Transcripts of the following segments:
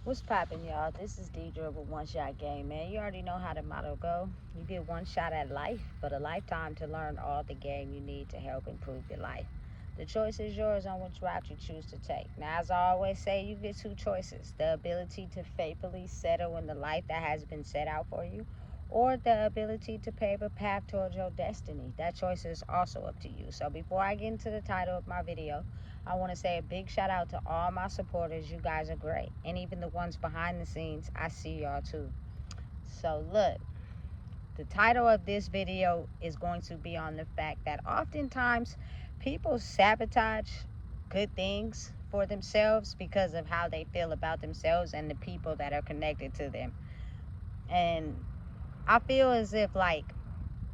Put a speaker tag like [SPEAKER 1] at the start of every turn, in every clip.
[SPEAKER 1] What's poppin', y'all? This is Deidre with One Shot Game, man. You already know how the motto go. You get one shot at life, but a lifetime to learn all the game you need to help improve your life. The choice is yours on which route you choose to take. Now, as I always say, you get two choices: the ability to faithfully settle in the life that has been set out for you, or the ability to pave a path towards your destiny. That choice is also up to you. So before I get into the title of my video, I want to say a big shout out to all my supporters. You guys are great. And even the ones behind the scenes, I see y'all too. So look, the title of this video is going to be on the fact that oftentimes people sabotage good things for themselves because of how they feel about themselves and the people that are connected to them. And I feel as if, like,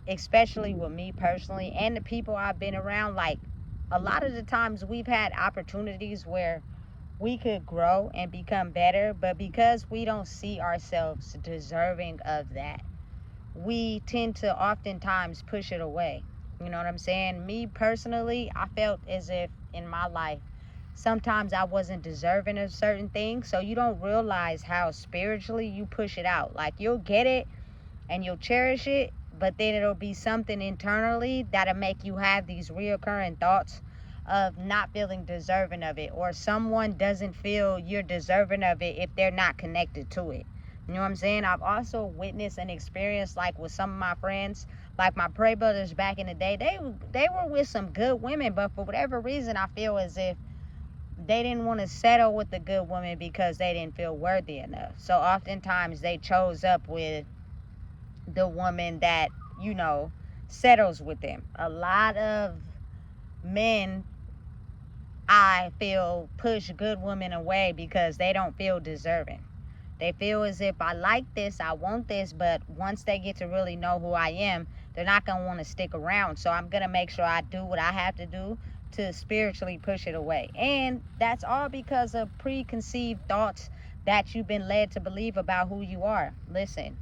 [SPEAKER 1] especially with me personally and the people I've been around, like, a lot of the times we've had opportunities where we could grow and become better, but because we don't see ourselves deserving of that, we tend to oftentimes push it away. You know what I'm saying? Me personally, I felt as if in my life, sometimes I wasn't deserving of certain things, so you don't realize how spiritually you push it out. Like, you'll get it and you'll cherish it, but then it'll be something internally that'll make you have these reoccurring thoughts of not feeling deserving of it, or someone doesn't feel you're deserving of it if they're not connected to it. You know what I'm saying? I've also witnessed and experienced, like, with some of my friends, like my Prey brothers back in the day, they were with some good women, but for whatever reason, I feel as if they didn't want to settle with the good woman because they didn't feel worthy enough. So oftentimes they chose up with the woman that, you know, settles with them. A lot of men, I feel, push good women away because they don't feel deserving. They feel as if I like this, I want this, but once they get to really know who I am, they're not going to want to stick around. So I'm going to make sure I do what I have to do to spiritually push it away. And that's all because of preconceived thoughts that you've been led to believe about who you are. Listen,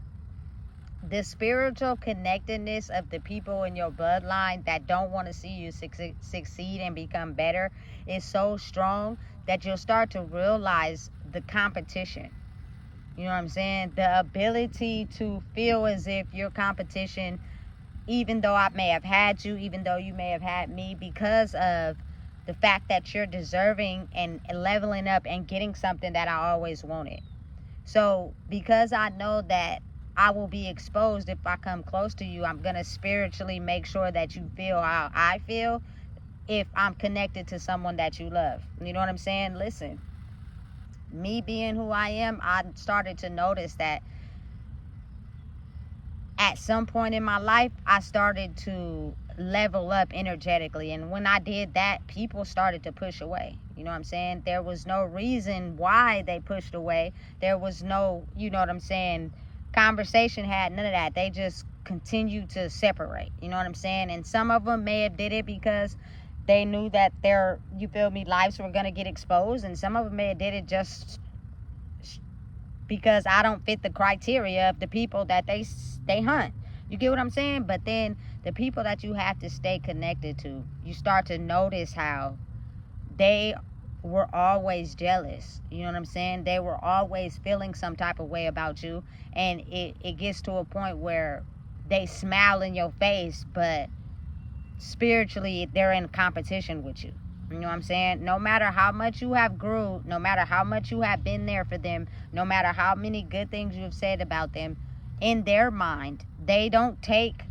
[SPEAKER 1] the spiritual connectedness of the people in your bloodline that don't want to see you succeed and become better is so strong that you'll start to realize the competition. You know what I'm saying? The ability to feel as if your competition, even though I may have had you, even though you may have had me, because of the fact that you're deserving and leveling up and getting something that I always wanted. So because I know that I will be exposed if I come close to you, I'm going to spiritually make sure that you feel how I feel if I'm connected to someone that you love. You know what I'm saying? Listen, me being who I am, I started to notice that at some point in my life, I started to level up energetically. And when I did that, people started to push away. You know what I'm saying? There was no reason why they pushed away. There was no, you know what I'm saying, conversation had none of that. They just continued to separate. You know what I'm saying? And some of them may have did it because they knew that their, you feel me, lives were going to get exposed. And some of them may have did it just because I don't fit the criteria of the people that they hunt. You get what I'm saying? But then the people that you have to stay connected to, you start to notice how they were always jealous. You know what I'm saying? They were always feeling some type of way about you. And it gets to a point where they smile in your face, but spiritually they're in competition with you. You know what I'm saying? No matter how much you have grew, no matter how much you have been there for them, no matter how many good things you've said about them, in their mind, they don't take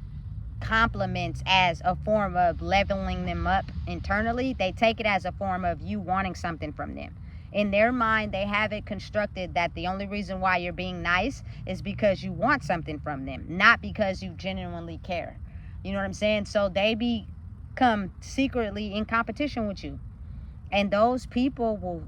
[SPEAKER 1] compliments as a form of leveling them up internally. They take it as a form of you wanting something from them. In their mind, they have it constructed that the only reason why you're being nice is because you want something from them, not because you genuinely care. You know what I'm saying? So they become secretly in competition with you. And those people will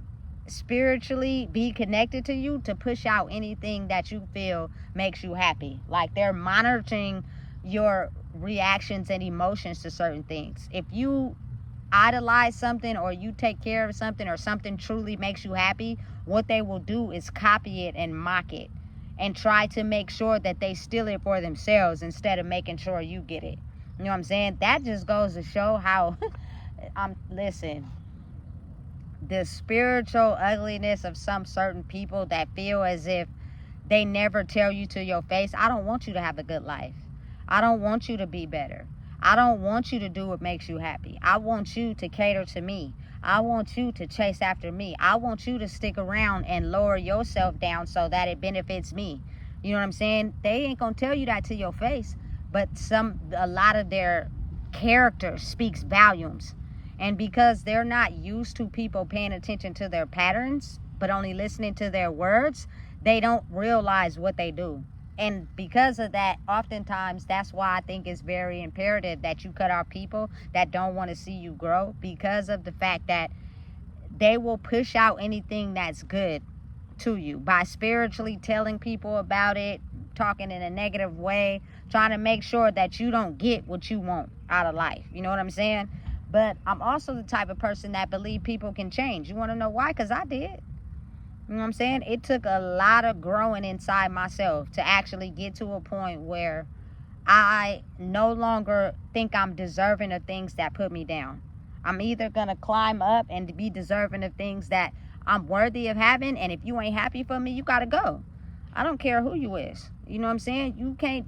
[SPEAKER 1] spiritually be connected to you to push out anything that you feel makes you happy. Like, they're monitoring your reactions and emotions to certain things. If you idolize something, or you take care of something, or something truly makes you happy, what they will do is copy it and mock it and try to make sure that they steal it for themselves instead of making sure you get it. You know what I'm saying? That just goes to show how listen, the spiritual ugliness of some certain people that feel as if they never tell you to your face, I don't want you to have a good life. I don't want you to be better. I don't want you to do what makes you happy. I want you to cater to me. I want you to chase after me. I want you to stick around and lower yourself down so that it benefits me. You know what I'm saying? They ain't gonna tell you that to your face, but a lot of their character speaks volumes. And because they're not used to people paying attention to their patterns, but only listening to their words, they don't realize what they do. And because of that, oftentimes, that's why I think it's very imperative that you cut off people that don't want to see you grow, because of the fact that they will push out anything that's good to you by spiritually telling people about it, talking in a negative way, trying to make sure that you don't get what you want out of life. You know what I'm saying? But I'm also the type of person that believe people can change. You want to know why? Because I did. You know what I'm saying? It took a lot of growing inside myself to actually get to a point where I no longer think I'm deserving of things that put me down. I'm either going to climb up and be deserving of things that I'm worthy of having. And if you ain't happy for me, you got to go. I don't care who you is. You know what I'm saying? You can't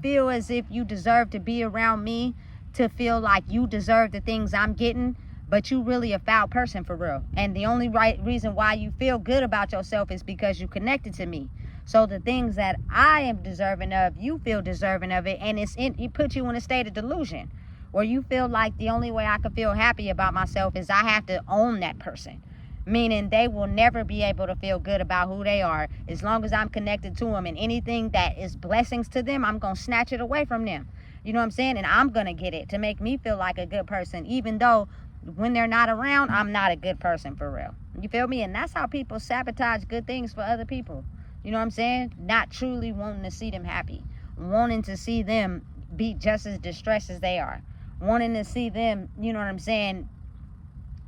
[SPEAKER 1] feel as if you deserve to be around me to feel like you deserve the things I'm getting, but you really a foul person for real. And the only reason why you feel good about yourself is because you connected to me. So the things that I am deserving of, you feel deserving of it, and it puts you in a state of delusion where you feel like the only way I can feel happy about myself is I have to own that person. Meaning they will never be able to feel good about who they are as long as I'm connected to them, and anything that is blessings to them, I'm going to snatch it away from them. You know what I'm saying? And I'm going to get it to make me feel like a good person, even though when they're not around, I'm not a good person for real. You feel me? And that's how people sabotage good things for other people. You know what I'm saying? Not truly wanting to see them happy, wanting to see them be just as distressed as they are, wanting to see them, you know what I'm saying,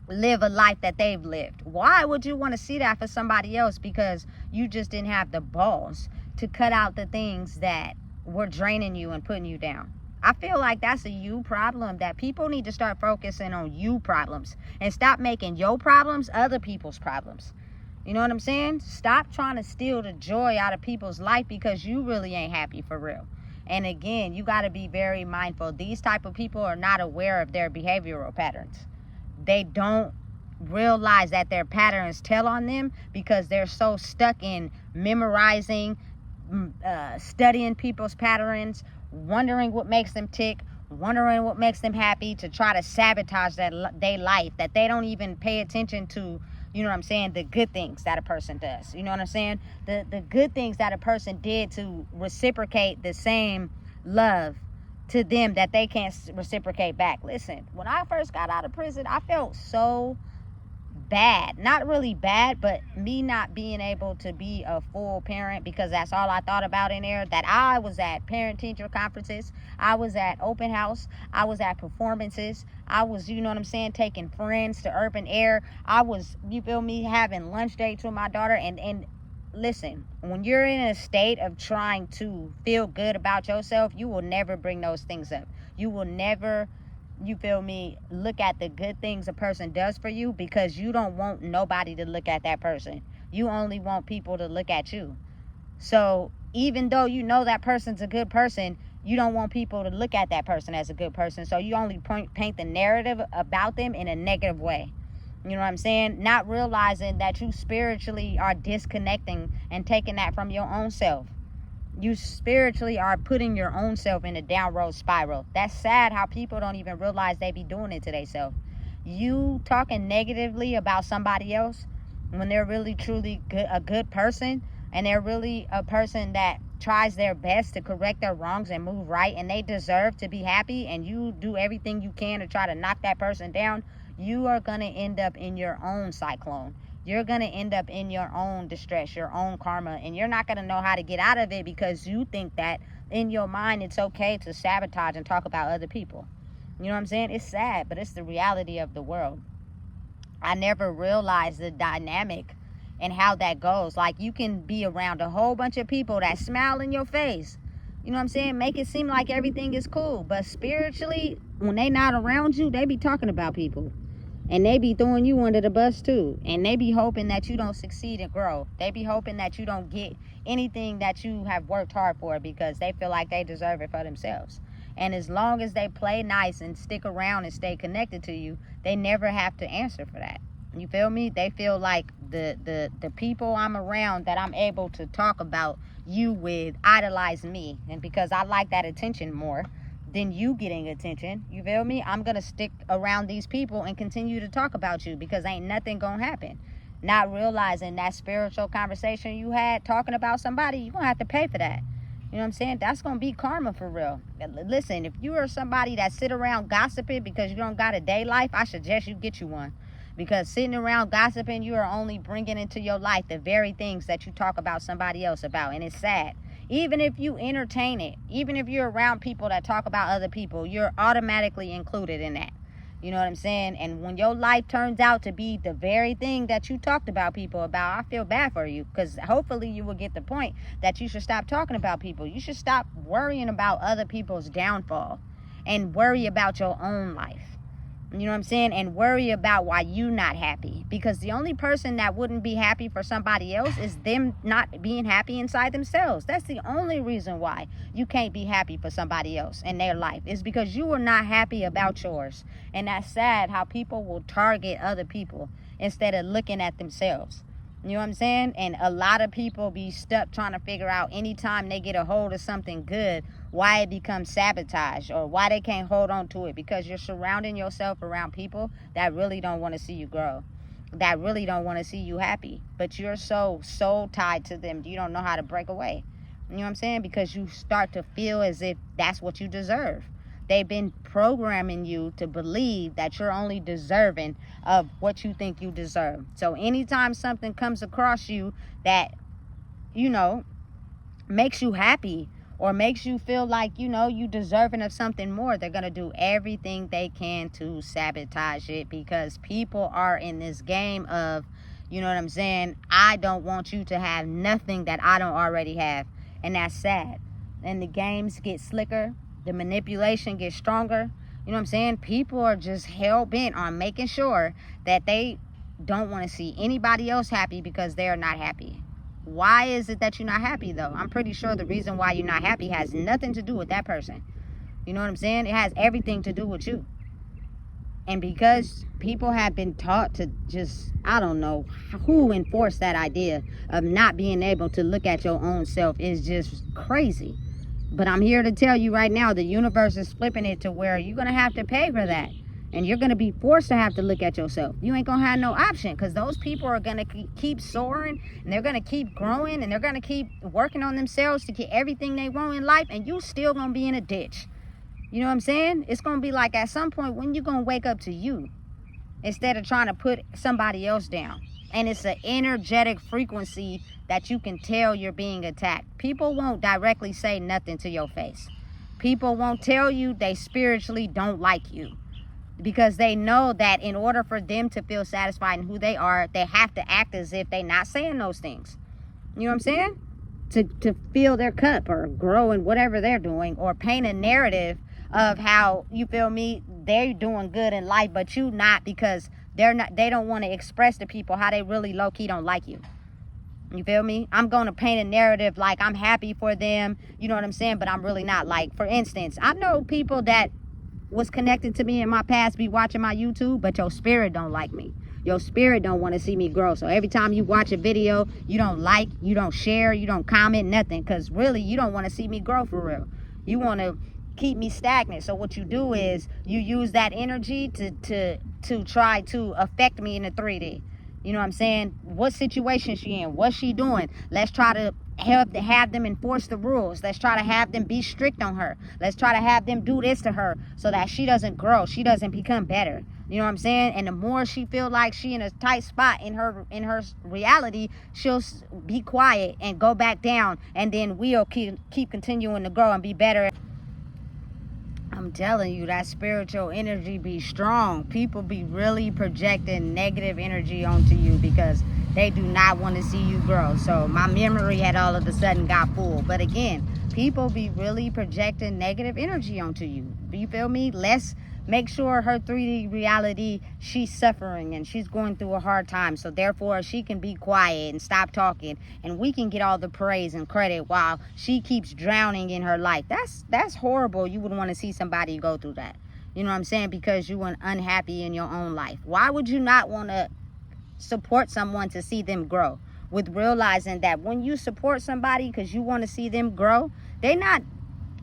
[SPEAKER 1] live a life that they've lived. Why would you want to see that for somebody else? Because you just didn't have the balls to cut out the things that were draining you and putting you down. I feel like that's a you problem, that people need to start focusing on you problems and stop making your problems other people's problems. You know what I'm saying? Stop trying to steal the joy out of people's life because you really ain't happy for real. And again, you got to be very mindful. These type of people are not aware of their behavioral patterns. They don't realize that their patterns tell on them because they're so stuck in memorizing, studying people's patterns, wondering what makes them tick, wondering what makes them happy, to try to sabotage their life, that they don't even pay attention to, you know what I'm saying, the good things that a person does. You know what I'm saying? The good things that a person did to reciprocate the same love to them that they can't reciprocate back. Listen, when I first got out of prison, I felt so bad. Not really bad, but me not being able to be a full parent, because that's all I thought about in there, that I was at parent-teacher conferences, I was at open house, I was at performances, I was, you know what I'm saying, taking friends to urban air, I was, you feel me, having lunch dates with my daughter, and listen, when you're in a state of trying to feel good about yourself, you will never bring those things up. You will never, you feel me, look at the good things a person does for you, because you don't want nobody to look at that person. You only want people to look at you. So even though you know that person's a good person, you don't want people to look at that person as a good person. So you only paint the narrative about them in a negative way. You know what I'm saying? Not realizing that you spiritually are disconnecting and taking that from your own self. You spiritually are putting your own self in a downward spiral. That's sad how people don't even realize they be doing it to themselves. You talking negatively about somebody else when they're really truly a good person, and they're really a person that tries their best to correct their wrongs and move right, and they deserve to be happy, and you do everything you can to try to knock that person down, you are going to end up in your own cyclone. You're going to end up in your own distress, your own karma, and you're not going to know how to get out of it because you think that in your mind it's okay to sabotage and talk about other people. You know what I'm saying? It's sad, but it's the reality of the world. I never realized the dynamic and how that goes. Like, you can be around a whole bunch of people that smile in your face. You know what I'm saying? Make it seem like everything is cool. But spiritually, when they not around you, they be talking about people. And they be throwing you under the bus too. And they be hoping that you don't succeed and grow. They be hoping that you don't get anything that you have worked hard for, because they feel like they deserve it for themselves. And as long as they play nice and stick around and stay connected to you, they never have to answer for that. You feel me? They feel like the people I'm around, that I'm able to talk about you with, idolize me. And because I like that attention more than you getting attention, you feel me, I'm gonna stick around these people and continue to talk about you, because ain't nothing gonna happen. Not realizing that spiritual conversation you had talking about somebody, you're gonna have to pay for that. You know what I'm saying? That's gonna be karma for real. Listen, if you are somebody that sit around gossiping because you don't got a day life, I suggest you get you one. Because sitting around gossiping, you are only bringing into your life the very things that you talk about somebody else about. And it's sad. Even if you entertain it, even if you're around people that talk about other people, you're automatically included in that. You know what I'm saying? And when your life turns out to be the very thing that you talked about people about, I feel bad for you, because hopefully you will get the point that you should stop talking about people. You should stop worrying about other people's downfall and worry about your own life. You know what I'm saying? And worry about why you not happy. Because the only person that wouldn't be happy for somebody else is them not being happy inside themselves. That's the only reason why you can't be happy for somebody else in their life. Is because you are not happy about yours. And that's sad how people will target other people instead of looking at themselves. You know what I'm saying? And a lot of people be stuck trying to figure out anytime they get a hold of something good, why it becomes sabotage, or why they can't hold on to it, because you're surrounding yourself around people that really don't want to see you grow, that really don't want to see you happy, but you're so tied to them, you don't know how to break away. You know what I'm saying? Because you start to feel as if that's what you deserve. They've been programming you to believe that you're only deserving of what you think you deserve. So anytime something comes across you that, you know, makes you happy, or makes you feel like, you know, you deserving of something more, they're going to do everything they can to sabotage it, because people are in this game of, you know what I'm saying, I don't want you to have nothing that I don't already have. And that's sad. And the games get slicker. The manipulation gets stronger. You know what I'm saying? People are just hell-bent on making sure that they don't want to see anybody else happy because they're not happy. Why is it that you're not happy, though? I'm pretty sure the reason why you're not happy has nothing to do with that person. You know what I'm saying? It has everything to do with you. And because people have been taught to just, I don't know who enforced that idea of not being able to look at your own self, is just crazy. But I'm here to tell you right now, the universe is flipping it to where you're going to have to pay for that. And you're going to be forced to have to look at yourself. You ain't going to have no option, because those people are going to keep soaring, and they're going to keep growing, and they're going to keep working on themselves to get everything they want in life, and you still going to be in a ditch. You know what I'm saying? It's going to be like at some point when you're going to wake up to you instead of trying to put somebody else down. And it's an energetic frequency that you can tell you're being attacked. People won't directly say nothing to your face. People won't tell you they spiritually don't like you, because they know that in order for them to feel satisfied in who they are, they have to act as if they're not saying those things. You know what I'm saying? To fill their cup or grow in whatever they're doing, or paint a narrative of how, you feel me, they're doing good in life, but you not, because they don't want to express to people how they really low-key don't like you. You feel me? I'm going to paint a narrative like I'm happy for them, you know what I'm saying, but I'm really not. Like, for instance, I know people that was connected to me in my past be watching my YouTube, but your spirit don't like me. Your spirit don't want to see me grow. So every time you watch a video, you don't like, you don't share, you don't comment, nothing, because really you don't want to see me grow for real. You want to keep me stagnant. So what you do is you use that energy to try to affect me in the 3D. You know what I'm saying? What situation she in? What's she doing? Let's try to have them enforce the rules. Let's try to have them be strict on her. Let's try to have them do this to her so that she doesn't grow. She doesn't become better. You know what I'm saying? And the more she feel like she in a tight spot in her reality, she'll be quiet and go back down, and then we'll keep continuing to grow and be better. I'm telling you, that spiritual energy be strong. People be really projecting negative energy onto you because they do not want to see you grow. So my memory had all of a sudden got full. But again, people be really projecting negative energy onto you. You feel me? Less make sure her 3D reality, she's suffering and she's going through a hard time. So therefore she can be quiet and stop talking, and we can get all the praise and credit while she keeps drowning in her life. That's horrible. You would want to see somebody go through that. You know what I'm saying? Because you were unhappy in your own life. Why would you not want to support someone to see them grow? With realizing that when you support somebody because you want to see them grow, they're not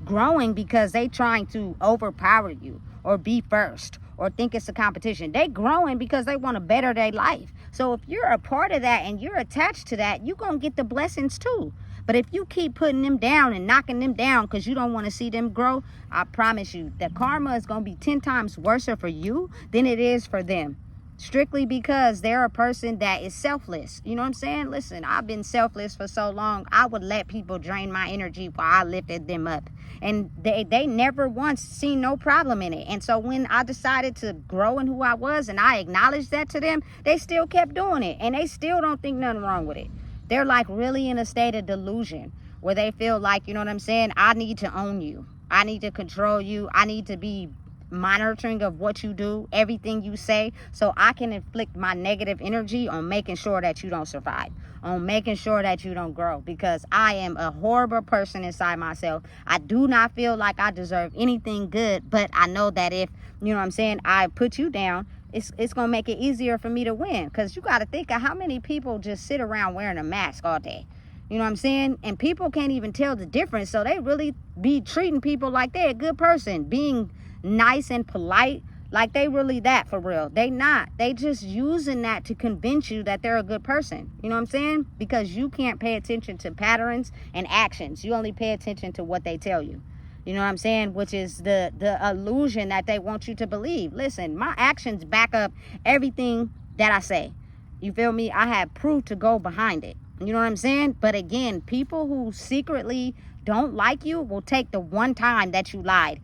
[SPEAKER 1] growing because they trying to overpower you or be first or think it's a competition. They growing because they want to better their life. So if you're a part of that and you're attached to that, you're going to get the blessings too. But if you keep putting them down and knocking them down because you don't want to see them grow, I promise you the karma is going to be 10 times worse for you than it is for them. Strictly because they're a person that is selfless. You know what I'm saying? Listen, I've been selfless for so long. I would let people drain my energy while I lifted them up. And they never once seen no problem in it. And so when I decided to grow in who I was and I acknowledged that to them, they still kept doing it. And they still don't think nothing wrong with it. They're like really in a state of delusion where they feel like, you know what I'm saying? I need to own you. I need to control you. I need to be monitoring of what you do, everything you say, so I can inflict my negative energy on making sure that you don't survive, on making sure that you don't grow, because I am a horrible person inside myself. I do not feel like I deserve anything good, but I know that if, you know what I'm saying, I put you down, it's gonna make it easier for me to win. Because you got to think of how many people just sit around wearing a mask all day. You know what I'm saying? And people can't even tell the difference, so they really be treating people like they're a good person, being nice and polite, like they really that for real. They not. They just using that to convince you that they're a good person. You know what I'm saying? Because you can't pay attention to patterns and actions. You only pay attention to what they tell you. You know what I'm saying? Which is the illusion that they want you to believe. Listen, my actions back up everything that I say. You feel me? I have proof to go behind it. You know what I'm saying? But again, people who secretly don't like you will take the one time that you lied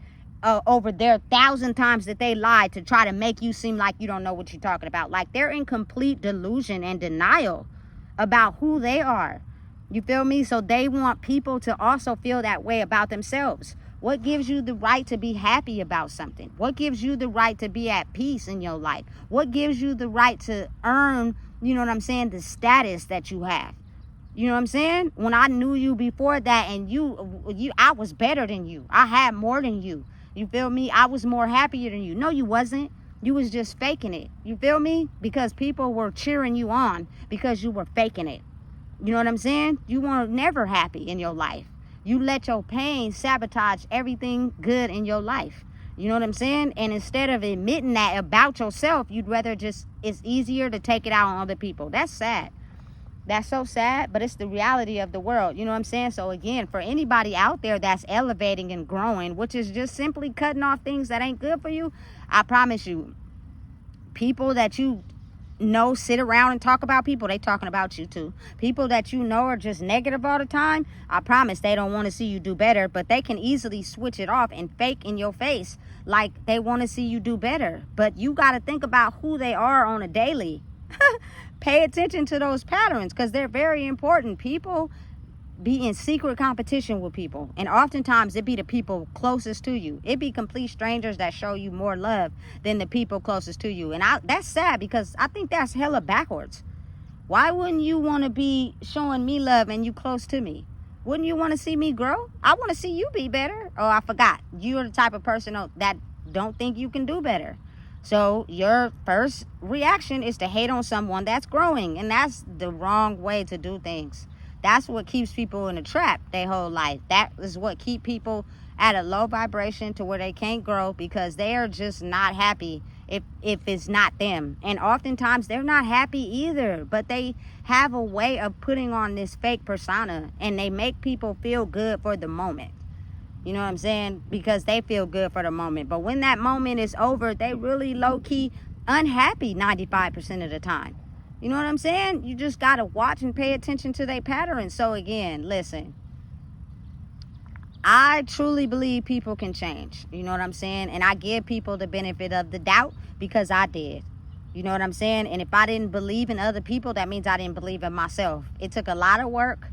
[SPEAKER 1] over their 1,000 times that they lied to try to make you seem like you don't know what you're talking about. Like they're in complete delusion and denial about who they are. You feel me? So they want people to also feel that way about themselves. What gives you the right to be happy about something? What gives you the right to be at peace in your life? What gives you the right to earn, you know what I'm saying, the status that you have? You know what I'm saying? When I knew you before that and I was better than you. I had more than you. You feel me? I was more happier than you. No, you wasn't. You was just faking it. You feel me? Because people were cheering you on because you were faking it. You know what I'm saying? You were never happy in your life. You let your pain sabotage everything good in your life. You know what I'm saying? And instead of admitting that about yourself, you'd rather just, it's easier to take it out on other people. That's sad. That's so sad, but it's the reality of the world. You know what I'm saying? So again, for anybody out there that's elevating and growing, which is just simply cutting off things that ain't good for you, I promise you, people that you know sit around and talk about people, they talking about you too. People that you know are just negative all the time, I promise they don't want to see you do better, but they can easily switch it off and fake in your face like they want to see you do better. But you got to think about who they are on a daily. Pay attention to those patterns because they're very important. People be in secret competition with people, and oftentimes it be the people closest to you. It be complete strangers that show you more love than the people closest to you. And that's sad because I think that's hella backwards. Why wouldn't you want to be showing me love and you close to me? Wouldn't you want to see me grow? I want to see you be better. Oh, I forgot. You're the type of person that don't think you can do better. So your first reaction is to hate on someone that's growing, and that's the wrong way to do things. That's what keeps people in a trap their whole life. That is what keep people at a low vibration to where they can't grow because they are just not happy if it's not them. And oftentimes they're not happy either, but they have a way of putting on this fake persona and they make people feel good for the moment. You know what I'm saying? Because they feel good for the moment. But when that moment is over, they really low-key unhappy 95% of the time. You know what I'm saying? You just got to watch and pay attention to their patterns. So again, listen. I truly believe people can change. You know what I'm saying? And I give people the benefit of the doubt because I did. You know what I'm saying? And if I didn't believe in other people, that means I didn't believe in myself. It took a lot of work.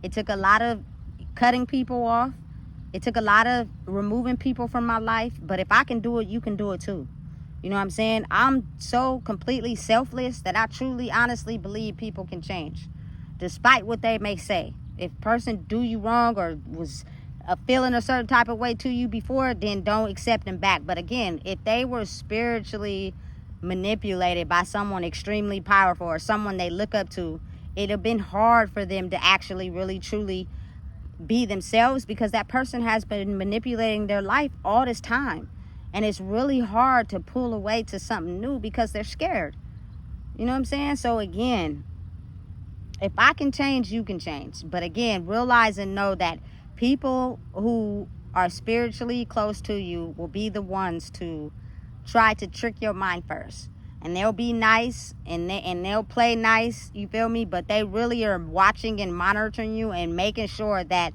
[SPEAKER 1] It took a lot of cutting people off. It took a lot of removing people from my life, but if I can do it, you can do it too. You know what I'm saying? I'm so completely selfless that I truly, honestly believe people can change, despite what they may say. If a person do you wrong or was feeling a certain type of way to you before, then don't accept them back. But again, if they were spiritually manipulated by someone extremely powerful or someone they look up to, it'd have been hard for them to actually really truly be themselves, because that person has been manipulating their life all this time, and it's really hard to pull away to something new because they're scared. You know what I'm saying? So again, if I can change, you can change. But again, realize and know that people who are spiritually close to you will be the ones to try to trick your mind first. And they'll be nice and they'll play nice, you feel me? But they really are watching and monitoring you and making sure that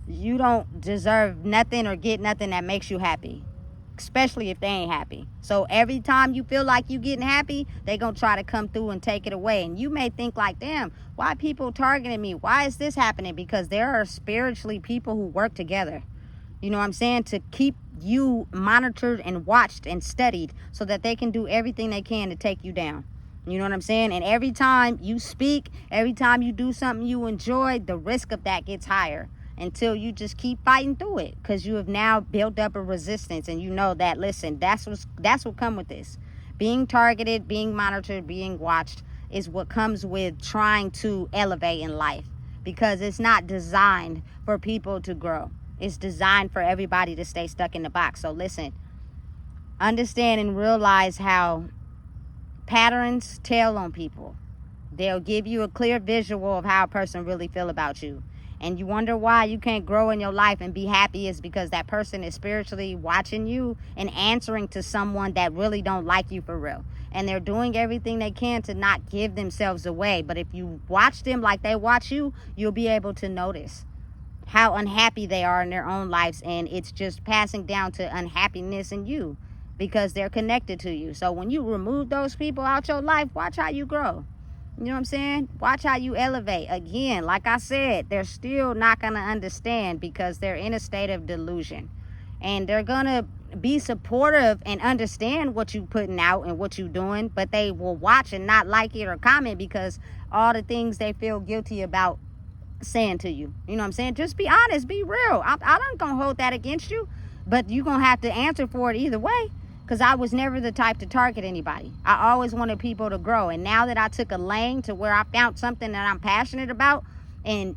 [SPEAKER 1] you don't deserve nothing or get nothing that makes you happy, especially if they ain't happy. So every time you feel like you getting happy, they gonna try to come through and take it away. And you may think like, damn, why people targeting me? Why is this happening? Because there are spiritually people who work together, you know what I'm saying, to keep you monitored and watched and studied so that they can do everything they can to take you down. You know what I'm saying? And every time you speak, every time you do something you enjoy, the risk of that gets higher, until you just keep fighting through it, because you have now built up a resistance. And you know that, listen, that's what come with this. Being targeted, being monitored, being watched is what comes with trying to elevate in life, because it's not designed for people to grow. It's designed for everybody to stay stuck in the box. So listen, understand and realize how patterns tell on people. They'll give you a clear visual of how a person really feel about you. And you wonder why you can't grow in your life and be happy, is because that person is spiritually watching you and answering to someone that really don't like you for real. And they're doing everything they can to not give themselves away. But if you watch them like they watch you, you'll be able to notice how unhappy they are in their own lives. And it's just passing down to unhappiness in you because they're connected to you. So when you remove those people out your life, watch how you grow. You know what I'm saying? Watch how you elevate. Again, like I said, they're still not going to understand because they're in a state of delusion. And they're going to be supportive and understand what you putting out and what you doing, but they will watch and not like it or comment because all the things they feel guilty about saying to you. You know what I'm saying? Just be honest, be real. I'm not going to hold that against you, but you're going to have to answer for it either way. Because I was never the type to target anybody. I always wanted people to grow. And now that I took a lane to where I found something that I'm passionate about, and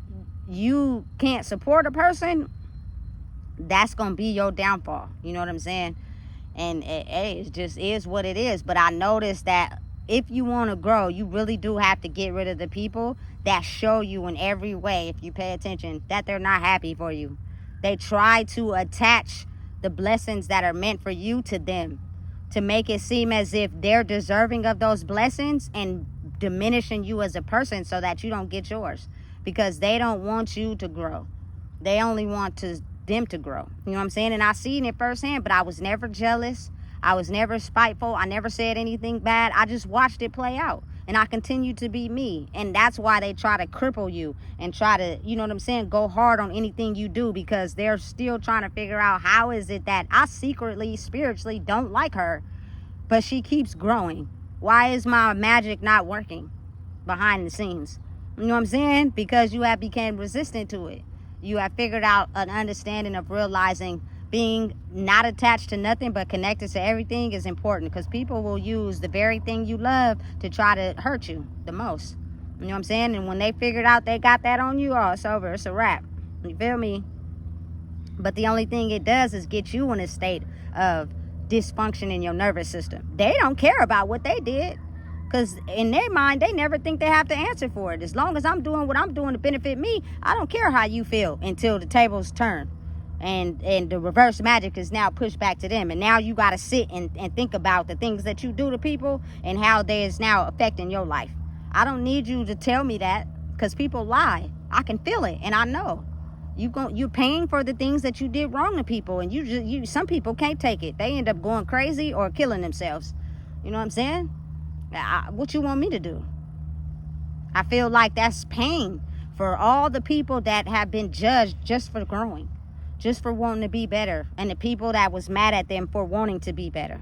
[SPEAKER 1] you can't support a person, that's going to be your downfall. You know what I'm saying? And it just is what it is. But I noticed that if you want to grow, you really do have to get rid of the people that show you in every way, if you pay attention, that they're not happy for you. They try to attach the blessings that are meant for you to them, to make it seem as if they're deserving of those blessings and diminishing you as a person so that you don't get yours, because they don't want you to grow. They only want them to grow. You know what I'm saying? And I seen it firsthand, but I was never jealous. I was never spiteful. I never said anything bad. I just watched it play out. And I continue to be me. And that's why they try to cripple you and try to, you know what I'm saying, go hard on anything you do, because they're still trying to figure out how is it that I secretly, spiritually don't like her, but she keeps growing. Why is my magic not working behind the scenes? You know what I'm saying? Because you have become resistant to it. You have figured out an understanding of realizing being not attached to nothing but connected to everything is important, because people will use the very thing you love to try to hurt you the most. You know what I'm saying? And when they figured out they got that on you, oh, it's over. It's a wrap. You feel me? But the only thing it does is get you in a state of dysfunction in your nervous system. They don't care about what they did, because in their mind, they never think they have to answer for it. As long as I'm doing what I'm doing to benefit me, I don't care how you feel until the tables turn. And the reverse magic is now pushed back to them. And now you got to sit and think about the things that you do to people and how they is now affecting your life. I don't need you to tell me that, because people lie. I can feel it, and I know. You're paying for the things that you did wrong to people, and some people can't take it. They end up going crazy or killing themselves. You know what I'm saying? What you want me to do? I feel like that's pain for all the people that have been judged just for growing. just for wanting to be better, and the people that was mad at them for wanting to be better.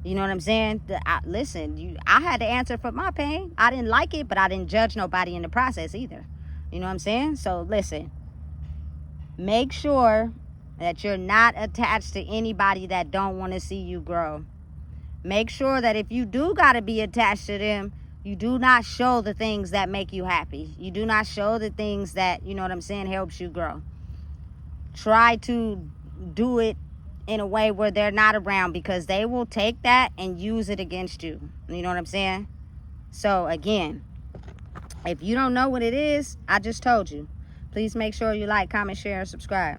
[SPEAKER 1] You know what I'm saying? Listen, I had to answer for my pain. I didn't like it, but I didn't judge nobody in the process either. You know what I'm saying? So listen, make sure that you're not attached to anybody that don't want to see you grow. Make sure that if you do got to be attached to them, you do not show the things that make you happy. You do not show the things that, you know what I'm saying, helps you grow. Try to do it in a way where they're not around, because they will take that and use it against you. You know what I'm saying? So again, if you don't know what it is, I just told you. Please make sure you like, comment, share, and subscribe.